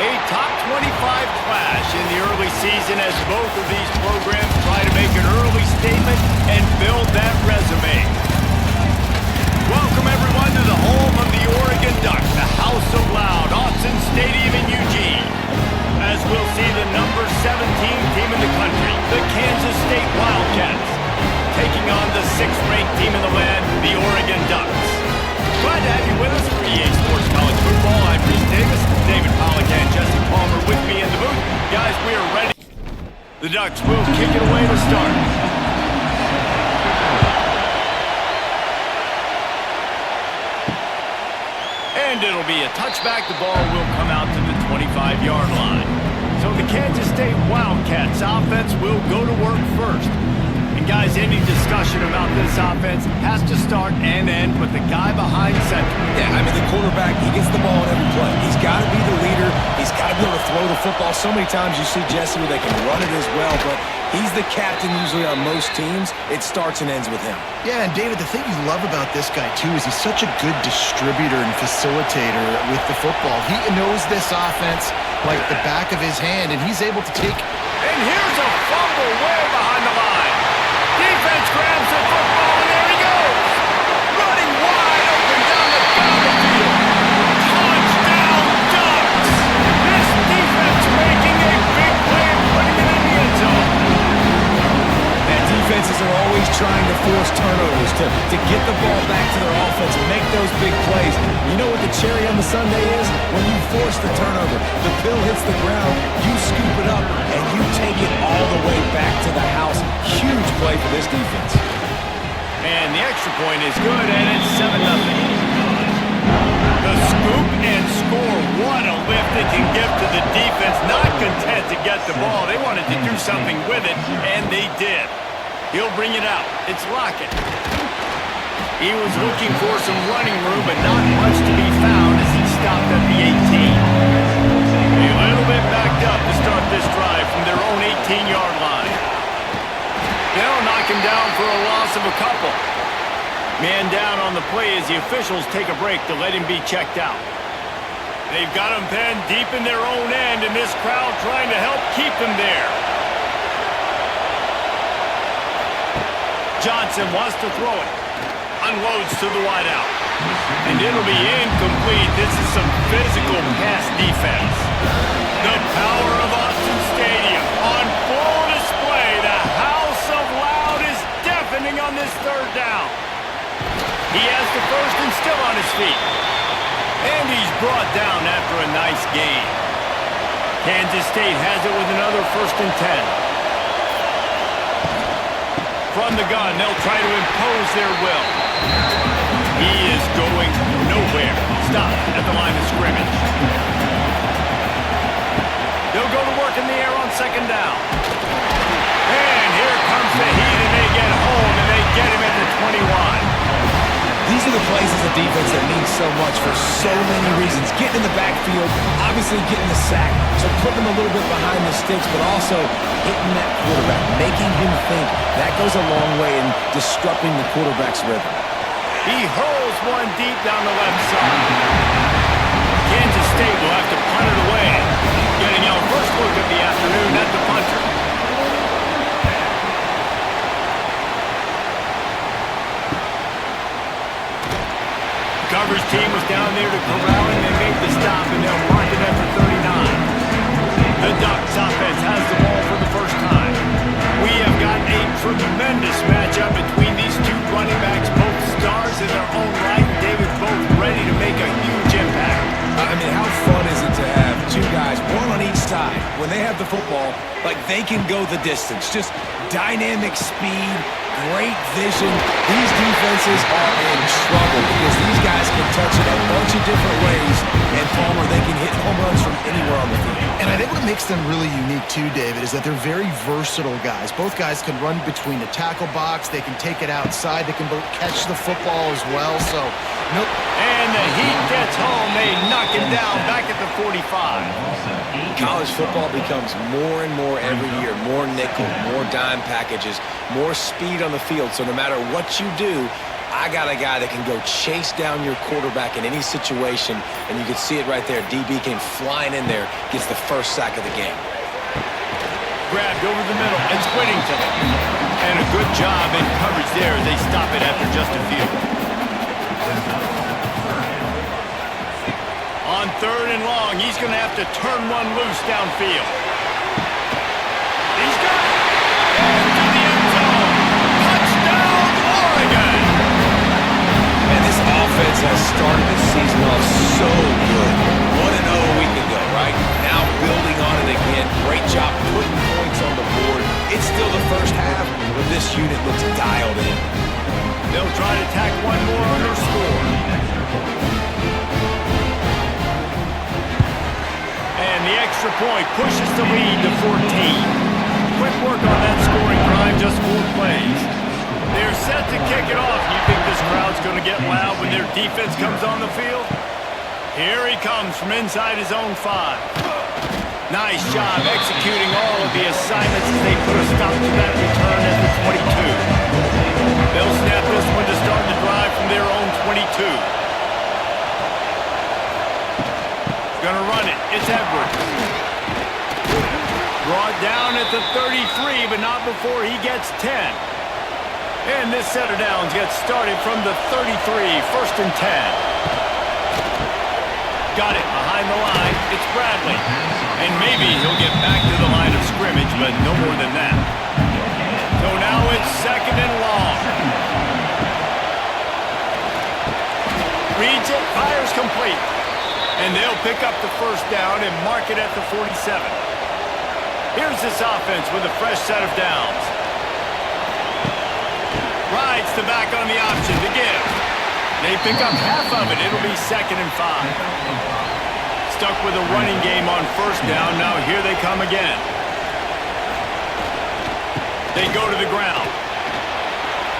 A top 25 clash in the early season as both of these programs try to make an early statement and build that resume. Welcome everyone to the home of the Oregon Ducks, the House of Loud, Autzen Stadium in Eugene. As we'll see the number 17 team in the country, the Kansas State Wildcats, taking on the 6th-ranked team in the land, the Oregon Ducks. Glad to have you with us for EA Sports College Football. I'm Reese Davis, David Pollack and Jesse Palmer with me in the booth. Guys, we are ready. The Ducks will kick it away to start. And it'll be a touchback. The ball will come out to the 25-yard line. So the Kansas State Wildcats offense will go to work first. And guys, any discussion about this offense has to start and end with the guy behind center. Yeah, I mean, the quarterback, he gets the ball in every play. He's got to be the leader. He's got to be able to throw the football. So many times you see Jesse where they can run it as well, but he's the captain usually on most teams. It starts and ends with him. Yeah, and David, the thing you love about this guy, too, is he's such a good distributor and facilitator with the football. He knows this offense like the back of his hand, and he's able to take... And here's a fumble way behind the line. Defense grabs the football, and there he goes. Running wide open down the field. Touchdown, Ducks. This defense making a big play and putting it in the end zone. And defenses are always trying to force turnovers to get the ball back to their offense, make those big plays. You know what the cherry on the sundae is? When you force the turnover, the pill hits the ground, you scoop it up, and you take it all the way back to the house. Huge play for this defense. And the extra point is good, and it's 7-0. The scoop and score. What a lift it can give to the defense. Not content to get the ball. They wanted to do something with it, and they did. He'll bring it out. It's Lockett. He was looking for some running room, but not much to be found as he stopped at the 18. A little bit backed up to start this drive from their own 18-yard line. They'll knock him down for a loss of a couple. Man down on the play as the officials take a break to let him be checked out. They've got him pinned deep in their own end, and this crowd trying to help keep him there. Johnson wants to throw it. Unloads to the wideout. And it'll be incomplete. This is some physical pass defense. The power of Autzen Stadium on full display. The House of Loud is deafening on this third down. He has the first and still on his feet. And he's brought down after a nice gain. Kansas State has it with another 1st and 10. From the gun, they'll try to impose their will. He is going nowhere. Stop at the line of scrimmage. They'll go to work in the air on 2nd down. And here comes the heat, and they get home, and they get him at the 21. These are the plays as a defense that mean so much for so many reasons. Getting in the backfield, obviously getting the sack, so putting them a little bit behind the sticks, but also hitting that quarterback, making him think. That goes a long way in disrupting the quarterback's rhythm. He hurls one deep down the left side. Kansas State will have to punt it away. Getting our first look of the afternoon at the punter. Coverage team was down there to corral him. They made the stop, and they'll mark it at the 39. The Ducks offense has the ball for the first time. We have got a tremendous matchup between these two running backs, both stars in their own right. David, both ready to make a huge impact. I mean, how fun is it to have two guys, one on each side, when they have the football, like they can go the distance. Just dynamic speed, great vision. These defenses are in trouble because these guys can touch it a bunch of different ways, and Palmer, they can hit home runs from anywhere on the field. And I think what makes them really unique, too, David, is that they're very versatile guys. Both guys can run between the tackle box. They can take it outside. They can both catch the football as well. So, nope. And the Heat gets home. They knock him down back at the 45. College football becomes more and more every year. More nickel, more dime packages, more speed on the field. So no matter what you do, I got a guy that can go chase down your quarterback in any situation, and you can see it right there. DB came flying in there, gets the first sack of the game. Grabbed over the middle. It's Whittington. And a good job in coverage there as they stop it after just a few. On 3rd and long, he's going to have to turn one loose downfield. He's got it. And to the end zone. Touchdown, Oregon. Man, this offense has started the season off so good. 1-0 a week ago, right? Now building on it again. Great job putting points on the board. It's still the first half, but this unit looks dialed in. They'll try to tack one more on their score. And the extra point pushes the lead to 14. Quick work on that scoring drive, just 4 plays. They're set to kick it off. You think this crowd's going to get loud when their defense comes on the field? Here he comes from inside his own 5. Nice job executing all of the assignments as they put a stop to that return at the 22. They'll snap this one to start the drive from their own 22. Gonna run it. It's Edwards. Brought down at the 33, but not before he gets 10. And this set of downs gets started from the 33, 1st and 10. Got it behind the line. It's Bradley. And maybe he'll get back to the line of scrimmage, but no more than that. So now it's 2nd and long. Reads it, fires complete. And they'll pick up the 1st down and mark it at the 47. Here's this offense with a fresh set of downs. Rides the back on the option to give. They pick up half of it. It'll be 2nd and 5. Stuck with a running game on 1st down. Now here they come again. They go to the ground.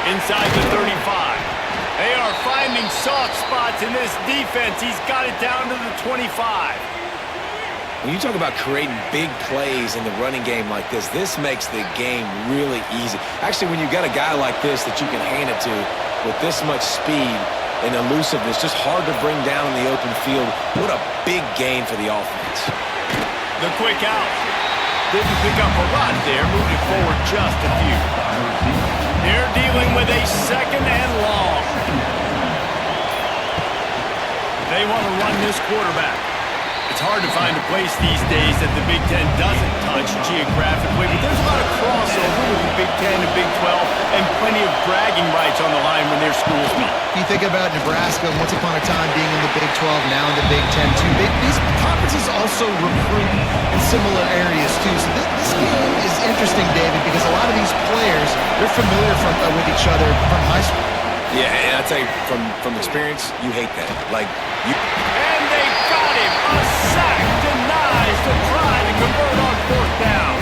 Inside the 35. They are finding soft spots in this defense. He's got it down to the 25. When you talk about creating big plays in the running game like this makes the game really easy. Actually, when you've got a guy like this that you can hand it to with this much speed and elusiveness, just hard to bring down in the open field. What a big gain for the offense. The quick out. Didn't pick up a lot there, moved it forward just a few. They're dealing with a 2nd and long. They want to run this quarterback. It's hard to find a place these days that the Big Ten doesn't touch geographically, but there's a lot of crossover with the Big Ten and Big 12 and plenty of bragging rights on the line when their schools meet. You think about Nebraska once upon a time being in the Big 12, now in the Big 10 too. These conferences also recruit in similar areas too. So this game is interesting, David, because a lot of these players, they're familiar with each other from high school. Yeah, and I tell you, from experience, you hate that. And they got him. A sack denies the try to convert on 4th down.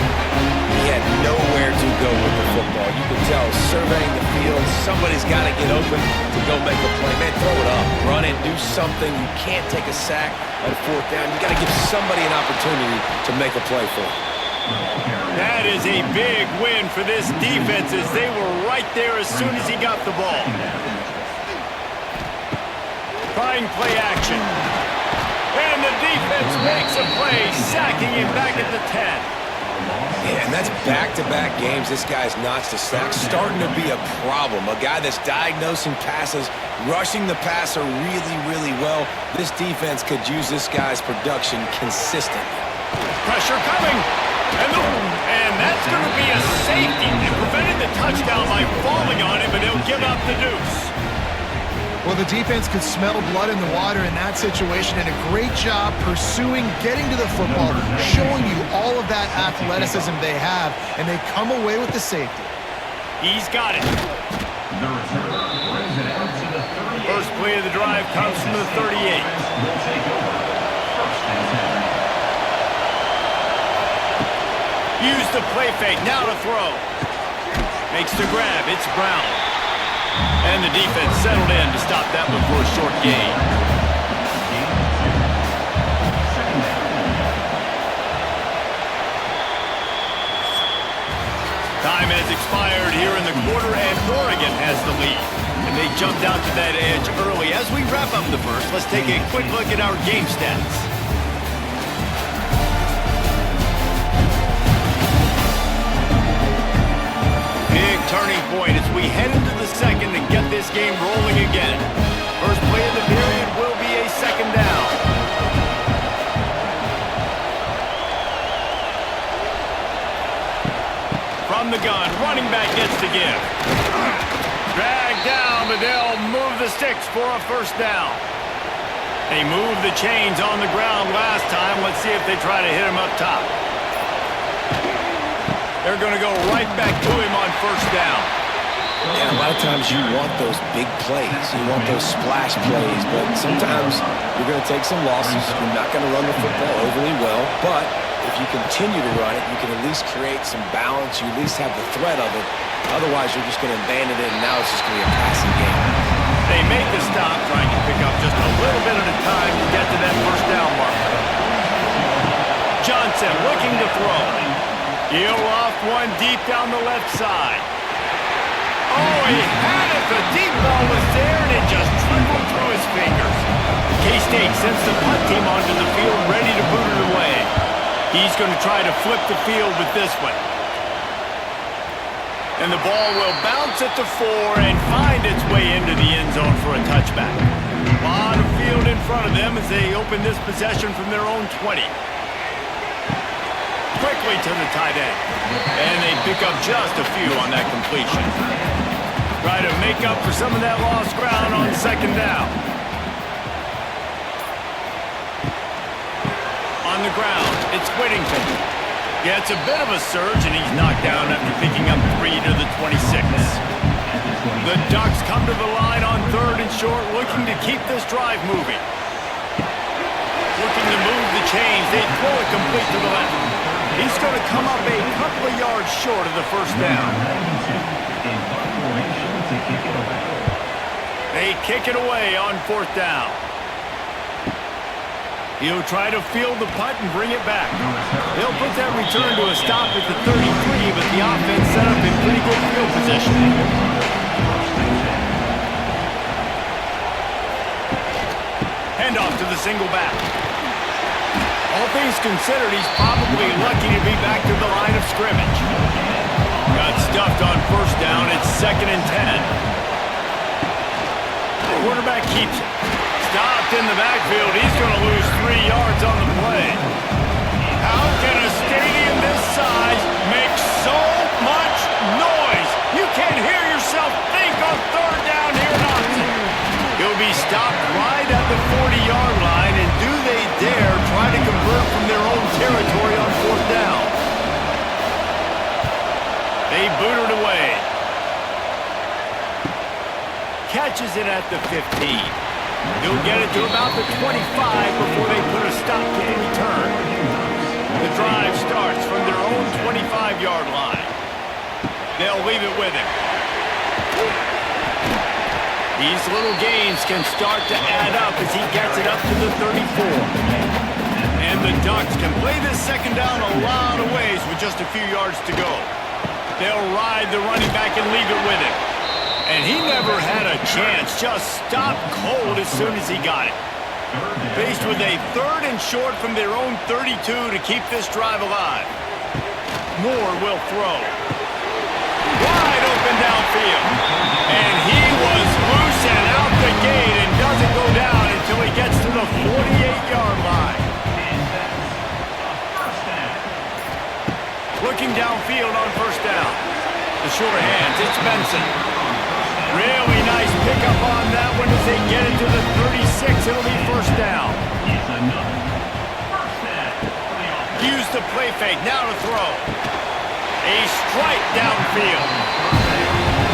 He had nowhere to go with the football. You can tell, surveying the field, somebody's got to get open to go make a play. Man, throw it up, run it, do something. You can't take a sack at 4th down. You got to give somebody an opportunity to make a play for it. That is a big win for this defense as they were right there as soon as he got the ball. Trying play action. And the defense makes a play, sacking him back at the 10. Yeah, and that's back-to-back games this guy's notched a sack. Starting to be a problem. A guy that's diagnosing passes, rushing the passer really, really well. This defense could use this guy's production consistently. Pressure coming. And that's going to be a safety. It prevented the touchdown by falling on it, but he'll give up the deuce. Well, the defense could smell blood in the water in that situation, and a great job pursuing, getting to the football, showing you all of that athleticism they have, and they come away with the safety. He's got it. First play of the drive comes from the 38. Use the play fake, now to throw. Makes the grab, it's Brown. And the defense settled in to stop that one for a short gain. Time has expired here in the quarter, and Oregon has the lead. And they jumped out to that edge early. As we wrap up the first, let's take a quick look at our game stats. Big turning point as we head into the second and get this game rolling again. First play of the period will be a second down. From the gun, running back gets the give. Dragged down, but they'll move the sticks for a first down. They moved the chains on the ground last time. Let's see if they try to hit him up top. They're going to go right back to him on first down. Yeah, a lot of times you want those big plays. You want those splash plays, but sometimes you're going to take some losses. You're not going to run the football overly well, but if you continue to run it, you can at least create some balance. You at least have the threat of it. Otherwise, you're just going to abandon it, and now it's just going to be a passing game. They make the stop, trying to pick up just a little bit at a time to get to that first down mark. Johnson looking to throw. He'll off one deep down the left side. Oh, he had it. The deep ball was there, and it just trickled through his fingers. K-State sends the punt team onto the field, ready to boot it away. He's going to try to flip the field with this one. And the ball will bounce at the 4 and find its way into the end zone for a touchback. A lot of field in front of them as they open this possession from their own 20. Quickly to the tight end. And they pick up just a few on that completion. Try to make up for some of that lost ground on second down. On the ground, it's Whittington. Gets a bit of a surge, and he's knocked down after picking up 3 to the 26. The Ducks come to the line on third and short, looking to keep this drive moving. Looking to move the chains. They throw it complete to the left. He's going to come up a couple of yards short of the first down. They kick it away on fourth down. He'll try to field the punt and bring it back. They'll put that return to a stop at the 33, but the offense set up in pretty good field position. Handoff to the single back. All things considered, he's probably lucky to be back to the line of scrimmage. Got stuffed on first down. It's 2nd and 10. The quarterback keeps it. Stopped in the backfield. He's going to lose 3 yards on the play. How can a stadium this size make so much noise? You can't hear yourself think on third down here in Austin. He'll be stopped right at the 40-yard line, and do they dare try to convert from their own territory on fourth down? They boot it away. Catches it at the 15. He'll get it to about the 25 before they put a stop to the return. The drive starts from their own 25-yard line. They'll leave it with him. These little gains can start to add up as he gets it up to the 34. And the Ducks can play this second down a lot of ways with just a few yards to go. They'll ride the running back and leave it with him. And he never had a chance, just stopped cold as soon as he got it. Faced with a 3rd and short from their own 32 to keep this drive alive. Moore will throw. Wide open downfield. And he was loose and out the gate and doesn't go down until he gets to the 48-yard line. Looking downfield on first down. The short hands, it's Benson. Really nice pickup on that one as they get it to the 36. It'll be first down. Use the play fake. Now to throw. A strike downfield.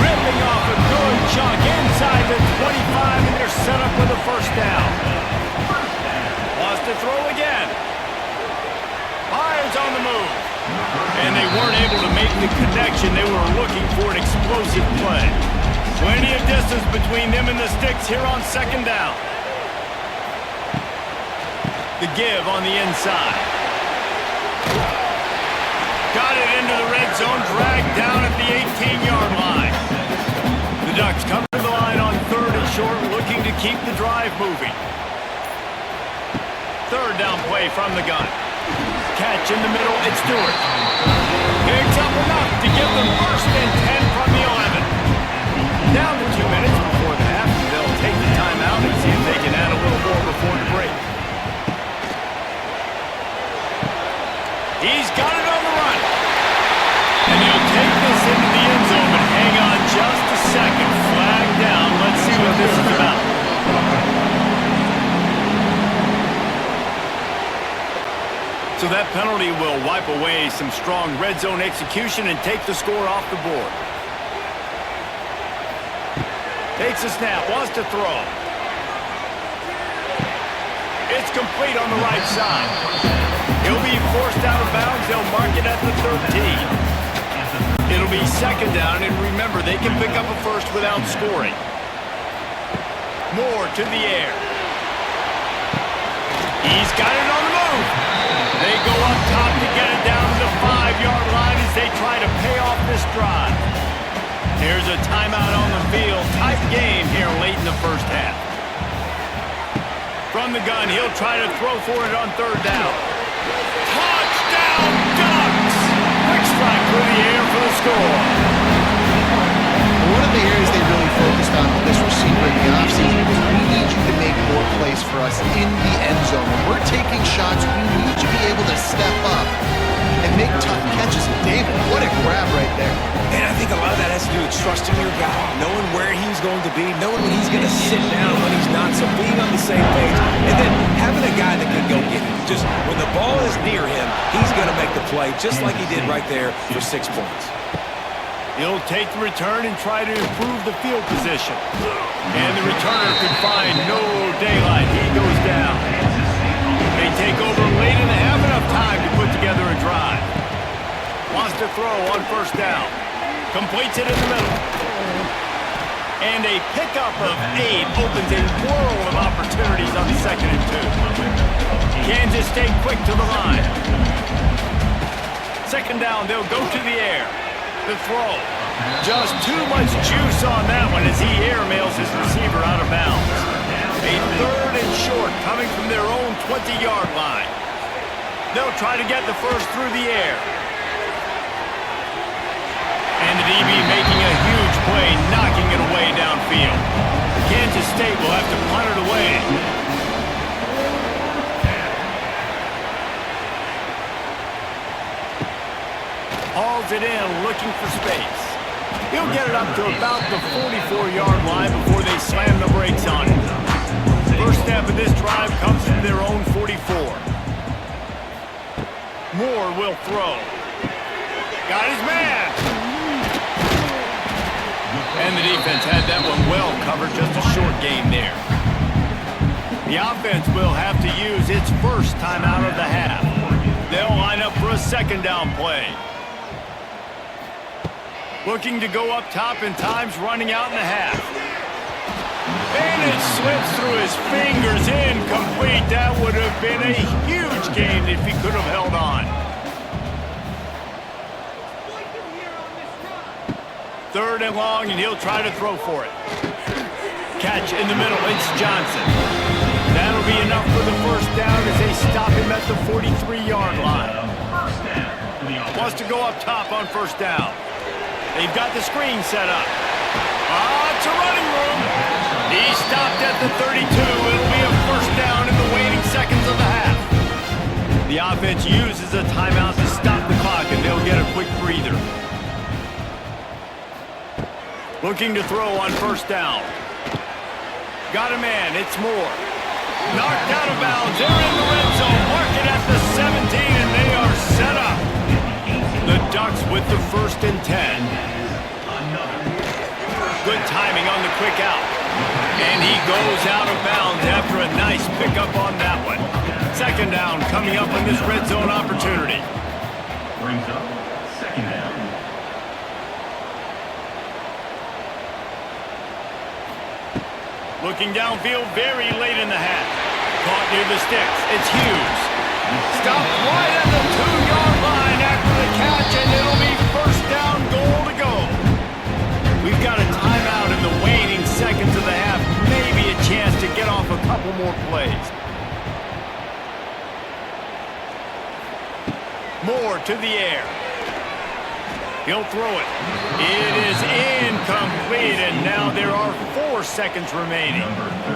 Ripping off a good chunk inside the 25, and they're set up with a first down. Wants to throw again. Myers on the move. And they weren't able to make the connection. They were looking for an explosive play. Plenty of distance between them and the sticks here on second down. The give on the inside. Got it into the red zone, dragged down at the 18-yard line. The Ducks come to the line on keep the drive moving. Third down play from the gun. Catch in the middle, it's Stewart. Picks up enough to give them first and 10 from the 11. Down to 2 minutes before the half, they'll take the timeout and see if they can add a little more before the break. He's got it on the run. And he'll take this into the end zone, but hang on just a second. Flag down. Let's see what this is about. So that penalty will wipe away some strong red zone execution and take the score off the board. Takes a snap, wants to throw. It's complete on the right side. He'll be forced out of bounds. They'll mark it at the 13. It'll be second down, and remember, they can pick up a first without scoring. Moore to the air. He's got it on the move. They go up top to get it down to the 5-yard line as they try to pay off this drive. Here's a timeout on the field. Tight game here late in the first half. From the gun, he'll try to throw for it on third down. Touchdown, Ducks! Quick strike through the air for the score. One of the areas they really focused on with this receiver in the offseason was we need you to make more plays for us in the end zone. When we're taking shots, we need you to be able to step up and make tough catches. David, what a grab right there. And I think a lot of that has to do with trusting your guy, knowing where he's going to be, knowing when he's going to sit down, when he's not, so being on the same page, and then having a guy that can go get it. Just when the ball is near him, he's going to make the play, just like he did right there for 6 points. He'll take the return and try to improve the field position. And the returner could find no daylight. He goes down. They take over late in the half, enough time to put together a drive. Wants to throw on first down. Completes it in the middle. And a pickup of 8 opens a world of opportunities on the 2nd and 2. Kansas State quick to the line. Second down, they'll go to the air. The throw. Just too much juice on that one as he airmails his receiver out of bounds. A third and short coming from their own 20-yard line. They'll try to get the first through the air. And the DB making a huge play, knocking it away downfield. Kansas State will have to punt it away. Hauls it in, looking for space. He'll get it up to about the 44-yard line before they slam the brakes on it. First step of this drive comes from their own 44. Moore will throw. Got his man. And the defense had that one well covered, just a short game there. The offense will have to use its first time out of the half. They'll line up for a second down play. Looking to go up top, and time's running out in the half. And it slips through his fingers, incomplete. That would have been a huge gain if he could have held on. Third and long, and he'll try to throw for it. Catch in the middle, it's Johnson. That'll be enough for the first down as they stop him at the 43-yard line. Wants to go up top on first down. They've got the screen set up. It's a running room. He stopped at the 32. It'll be a first down in the waning seconds of the half. The offense uses a timeout to stop the clock, and they'll get a quick breather. Looking to throw on first down. Got a man. It's Moore. Knocked out of bounds. They're in the red zone. Mark it at the 17, and they are set up. The Ducks with the first and 10. Good timing on the quick out. And he goes out of bounds after a nice pickup on that one. Second down coming up in this red zone opportunity. Brings up second down. Looking downfield very late in the half. Caught near the sticks. It's Hughes. Stopped right at the 2-yard line after the catch, and it'll be first down, goal to go. We've got a timeout in the waning seconds of the half. Maybe a chance off a couple more plays. Moore to the air. He'll throw it. It is incomplete, and now there are 4 seconds remaining.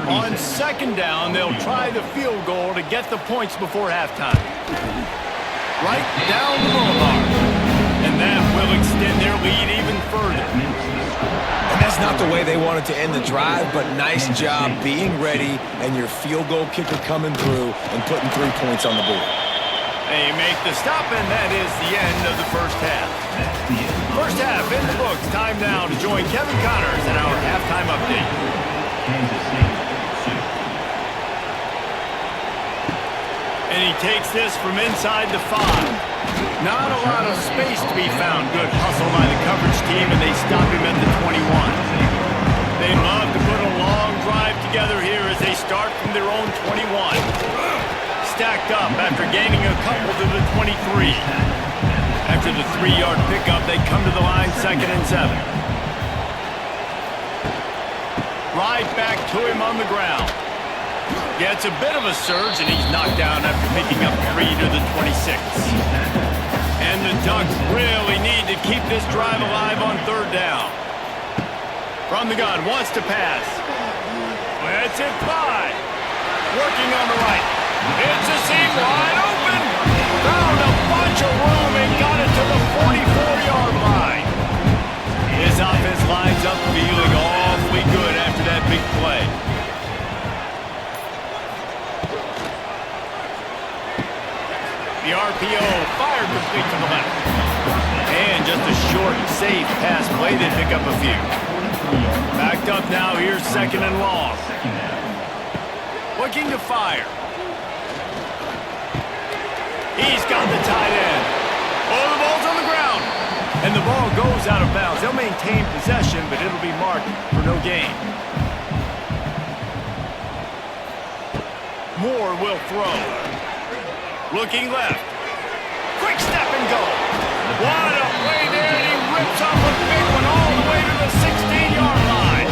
On second down, they'll try the field goal to get the points before halftime. Right down the boulevard. And that will extend their lead even further. And that's not the way they wanted to end the drive, but nice job being ready and your field goal kicker coming through and putting 3 points on the board. They make the stop, and that is the end of the first half. First half in the books. Time now to join Kevin Connors in our halftime update. And he takes this from inside the 5. Not a lot of space to be found. Good hustle by the coverage team, and they stop him at the 21. They love to put a long drive together here as they start from their own 21. Stacked up after gaining a couple to the 23. After the 3-yard pickup, they come to the line 2nd and 7. Right back to him on the ground. Gets a bit of a surge, and he's knocked down after picking up 3 to the 26. And the Ducks really need to keep this drive alive on 3rd down. From the gun, wants to pass. Let's it fly. Working on the right. It's a seam wide open. Found a bunch of room and got it to the 44-yard line. His offense lines up feeling awfully good after that big play. The RPO fired complete to the left. And just a short, safe pass play. They pick up a few. Backed up now. Here's 2nd and long. Looking to fire. He's got the tight end. Oh, the ball's on the ground. And the ball goes out of bounds. They'll maintain possession, but it'll be marked for no gain. Moore will throw. Looking left. Quick step and go. What a play there, and he rips off a big one all the way to the 16-yard line.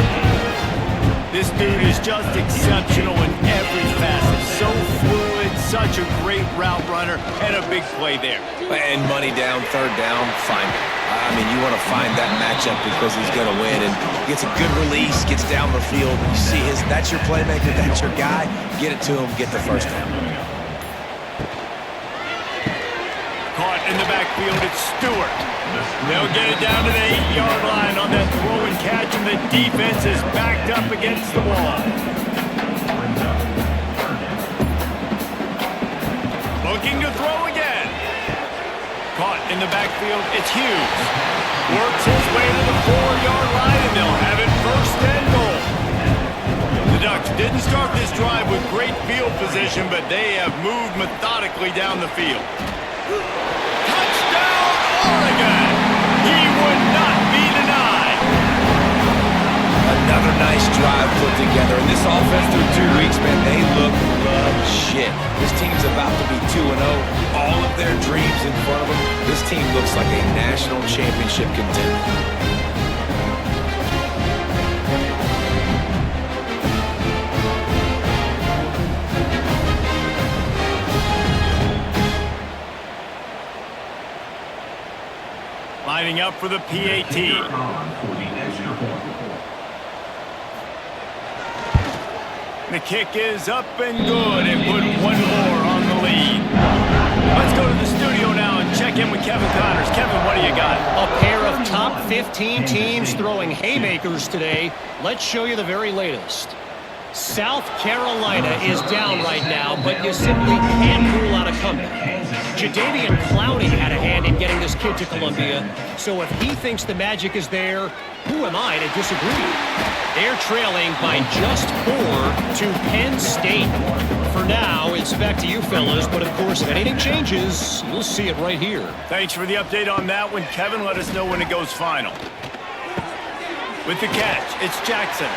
This dude is just exceptional in every facet. So fluid, such a great route runner, and a big play there. And money down, 3rd down, find it. I mean, you want to find that matchup because he's going to win, and gets a good release, gets down the field. You see that's your playmaker, that's your guy. Get it to him, get the 1st down. Caught in the backfield, it's Stewart. They'll get it down to the 8-yard line on that throw and catch, and the defense is backed up against the wall. Looking to throw again. Caught in the backfield, it's Hughes. Works his way to the 4-yard line, and they'll have it 1st and goal. The Ducks didn't start this drive with great field position, but they have moved methodically down the field. Touchdown, Oregon! He would not be denied. Another nice drive put together. And this offense through 2 weeks, man, they look legit. This team's about to be 2-0. All of their dreams in front of them. This team looks like a national championship contender. Lining up for the PAT. The kick is up and good and put 1 more on the lead. Let's go to the studio now and check in with Kevin Connors. Kevin, what do you got? A pair of top 15 teams throwing haymakers today. Let's show you the very latest. South Carolina is down right now, but you simply can't rule out a comeback. Jadeveon Clowney had a hand in getting this kid to Columbia, so if he thinks the magic is there, who am I to disagree? They're trailing by just 4 to Penn State. For now, it's back to you fellas, but of course, if anything changes, you'll see it right here. Thanks for the update on that one, Kevin. Let us know when it goes final. With the catch, it's Jackson.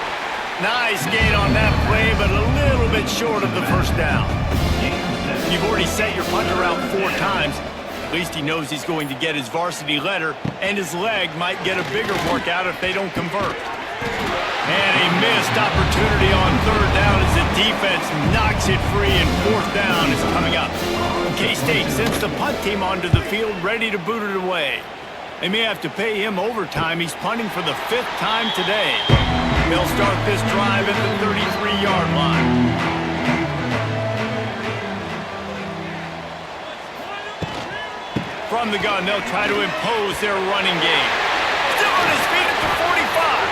Nice gain on that play, but a little bit short of the 1st down. You've already set your punter out 4 times. At least he knows he's going to get his varsity letter, and his leg might get a bigger workout if they don't convert. And a missed opportunity on third down as the defense knocks it free, and fourth down is coming up. K-State sends the punt team onto the field ready to boot it away. They may have to pay him overtime. He's punting for the 5th time today. They'll start this drive at the 33-yard line. From the gun, they'll try to impose their running game. Still on his feet at the 45.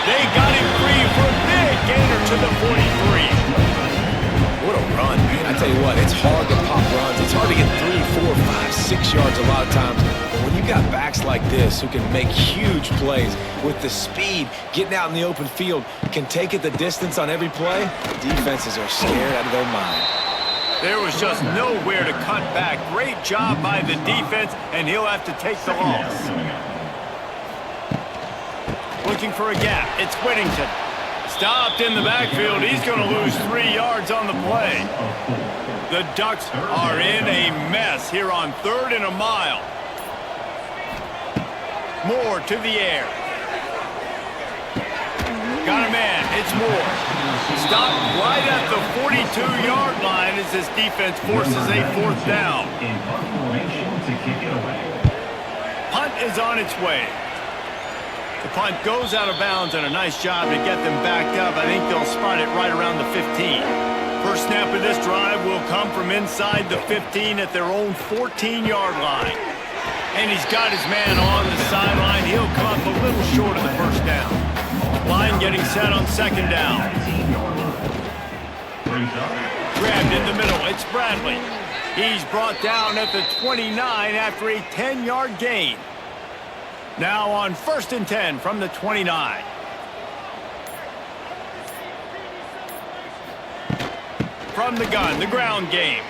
They got him free for a big gainer to the 43. What a run, man. I tell you what, it's hard to pop runs. It's hard to get 3, 4, 5, 6 yards a lot of times. But when you got backs like this who can make huge plays with the speed, getting out in the open field, can take it the distance on every play, defenses are scared out of their mind. There was just nowhere to cut back. Great job by the defense, and he'll have to take the loss. Looking for a gap. It's Whittington. Stopped in the backfield. He's going to lose 3 yards on the play. The Ducks are in a mess here on 3rd and a mile. Moore to the air. Got a man. It's Moore. Stopped right at the 42-yard line as this defense forces a 4th down. Punt is on its way. The punt goes out of bounds, and a nice job to get them backed up. I think they'll spot it right around the 15. First snap of this drive will come from inside the 15 at their own 14-yard line. And he's got his man on the sideline. He'll come up a little short of the first down. Line getting set on 2nd down. Grabbed in the middle. It's Bradley. He's brought down at the 29 after a 10-yard gain. Now on 1st and 10 from the 29. From the gun, the ground game.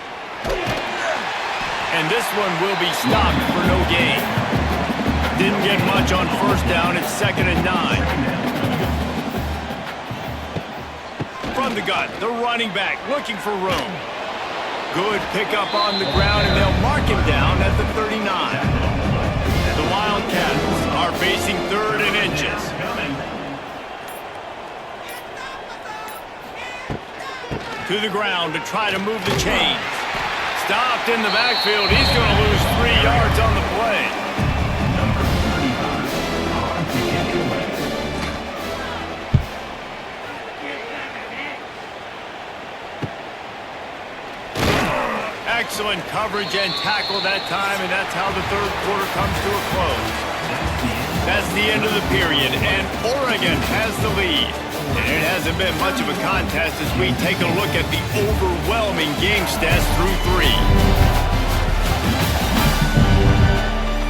And this one will be stopped for no gain. Didn't get much on 1st down. It's 2nd and 9. From the gun, the running back looking for room. Good pickup on the ground, and they'll mark him down at the 39. The Wildcats are facing 3rd and inches. To the ground to try to move the chains. Stopped in the backfield. He's going to lose 3 yards on the play. Excellent coverage and tackle that time, and that's how the 3rd quarter comes to a close. That's the end of the period, and Oregon has the lead. And it hasn't been much of a contest as we take a look at the overwhelming game stats through 3.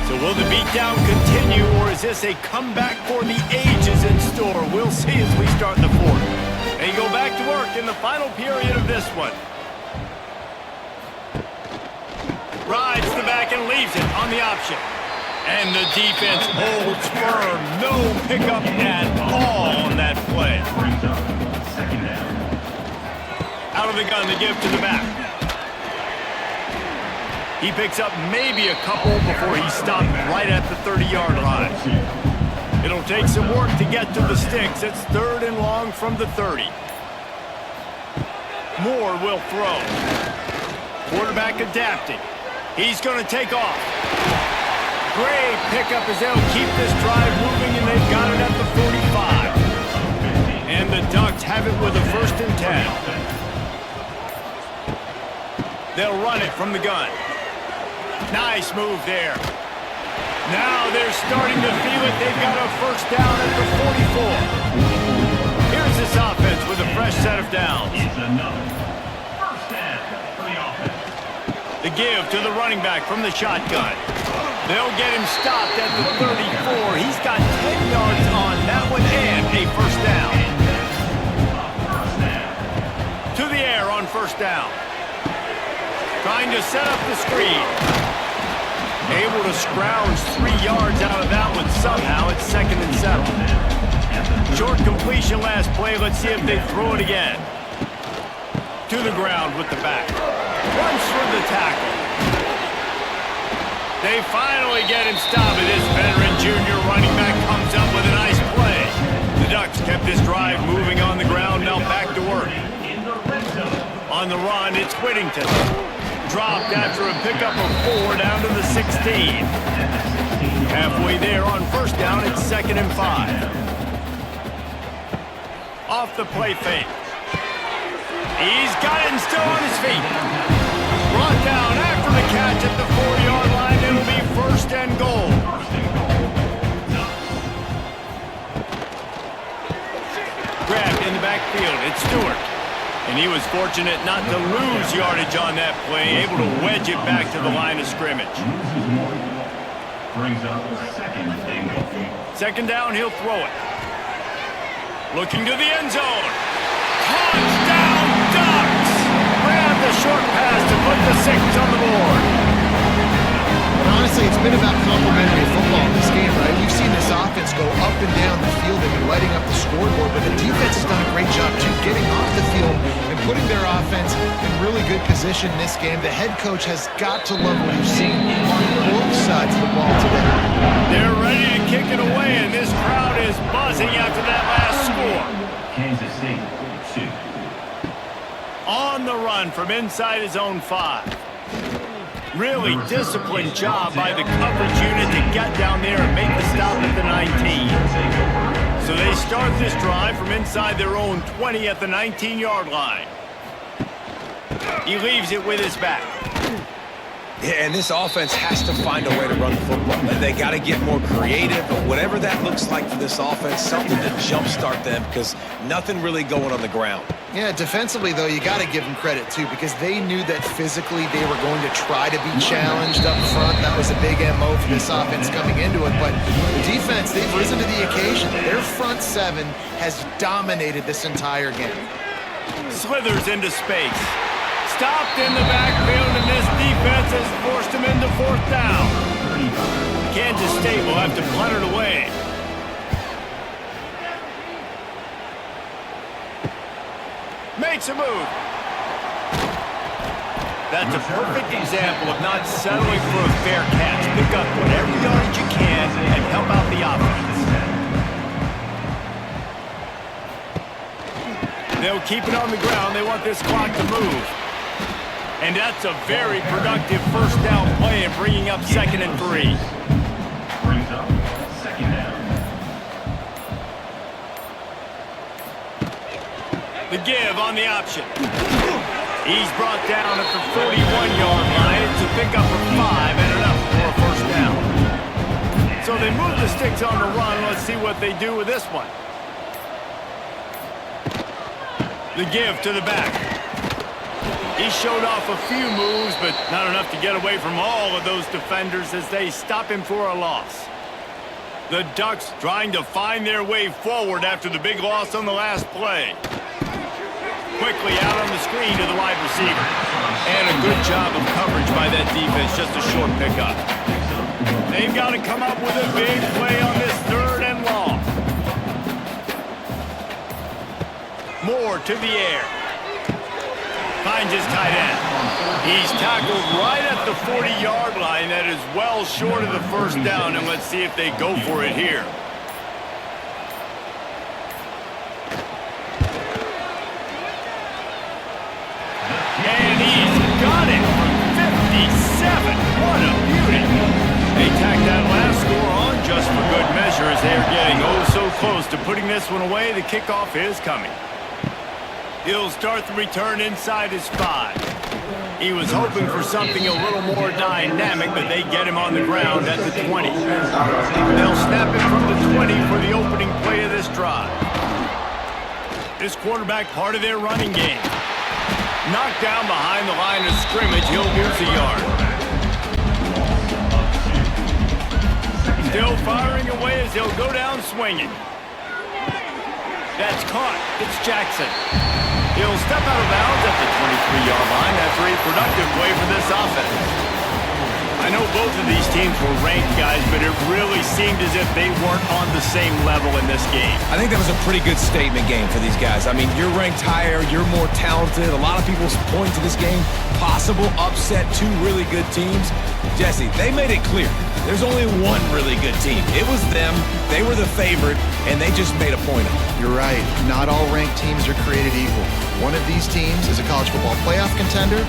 So will the beatdown continue, or is this a comeback for the ages in store? We'll see as we start the 4th. They go back to work in the final period of this one. Rides the back and leaves it on the option. And the defense holds firm. No pickup at all on that play. Out of the gun, the give to the back. He picks up maybe a couple before he stopped right at the 30-yard line. It'll take some work to get to the sticks. It's 3rd and long from the 30. Moore will throw. Quarterback adapting. He's going to take off. Great pickup as they'll keep this drive moving, and they've got it at the 45. And the Ducks have it with a 1st and 10. They'll run it from the gun. Nice move there. Now they're starting to feel it. They've got a 1st down at the 44. Here's this offense with a fresh set of downs. It's another 1st down for the offense. The give to the running back from the shotgun. They'll get him stopped at the 34. He's got 10 yards on that one and a 1st down. To the air on 1st down. Trying to set up the screen. Able to scrounge 3 yards out of that one somehow. It's 2nd and 7. Short completion last play. Let's see if they throw it again. To the ground with the back. Runs for the tackle. They finally get him stopped. This veteran junior running back comes up with a nice play. The Ducks Ducks kept this drive moving on the ground, now back to work. On the run, it's Whittington. Dropped after a pickup of 4 down to the 16. Halfway there on first down, it's 2nd and 5. Off the play fake. He's got it and still on his feet. Brought down after the catch at the 4-yard line. It'll be 1st and goal. Grabbed in the backfield. It's Stewart. And he was fortunate not to lose yardage on that play, able to wedge it back to the line of scrimmage. Brings up 2nd and goal. 2nd down, he'll throw it. Looking to the end zone. Touchdown, Ducks! Grab the short pass to put the 6 on the board. And honestly, it's been about complementary football in this game, right? We've seen this offense go up and down the field. They've been lighting up the scoreboard, but the defense has done a great job, too, getting off the field and putting their offense in really good position in this game. The head coach has got to love what we've seen on both sides of the ball today. They're ready to kick it away, and this crowd is buzzing after that last score. Kansas City, 2. On the run from inside his own 5. Really disciplined job by the coverage unit to get down there and make the stop at the 19. So they start this drive from inside their own 20 at the 19-yard line. He leaves it with his back. Yeah, and this offense has to find a way to run the football. They got to get more creative, but whatever that looks like for this offense, something to jumpstart them because nothing really going on the ground. Yeah, defensively, though, you got to give them credit, too, because they knew that physically they were going to try to be challenged up front. That was a big MO for this offense coming into it. But the defense, they've risen to the occasion. Their front 7 has dominated this entire game. Slithers into space. Stopped in the backfield, and this defense has forced him into 4th down. Kansas State will have to punt it away. Makes a move. That's a perfect example of not settling for a fair catch. Pick up whatever yardage you can and help out the offense. They'll keep it on the ground. They want this clock to move. And that's a very productive 1st down play and bringing up 2nd and 3. Brings up 2nd down. The give on the option. He's brought down at the 41-yard line. It's a pickup of 5 and enough for a 1st down. So they move the sticks on the run. Let's see what they do with this one. The give to the back. He showed off a few moves, but not enough to get away from all of those defenders as they stop him for a loss. The Ducks trying to find their way forward after the big loss on the last play. Quickly out on the screen to the wide receiver. And a good job of coverage by that defense, just a short pickup. They've got to come up with a big play on this 3rd and long. Moore to the air. Finds his tight end. He's tackled right at the 40-yard line. That is well short of the 1st down, and let's see if they go for it here. And he's got it from 57. What a beauty. They tacked that last score on just for good measure as they are getting oh so close to putting this one away. The kickoff is coming. He'll start the return inside his 5. He was hoping for something a little more dynamic, but they get him on the ground at the 20. They'll snap it from the 20 for the opening play of this drive. This quarterback part of their running game. Knocked down behind the line of scrimmage, he'll lose a yard. Still firing away as he'll go down swinging. That's caught. It's Jackson. He'll step out of bounds at the 23-yard line after a productive play for this offense. I know both of these teams were ranked, guys, but it really seemed as if they weren't on the same level in this game. I think that was a pretty good statement game for these guys. I mean, you're ranked higher, you're more talented. A lot of people point to this game, possible upset, two really good teams. Jesse, they made it clear. There's only one really good team. It was them. They were the favorite, and they just made a point of it. You're right. Not all ranked teams are created equal. One of these teams is a college football playoff contender.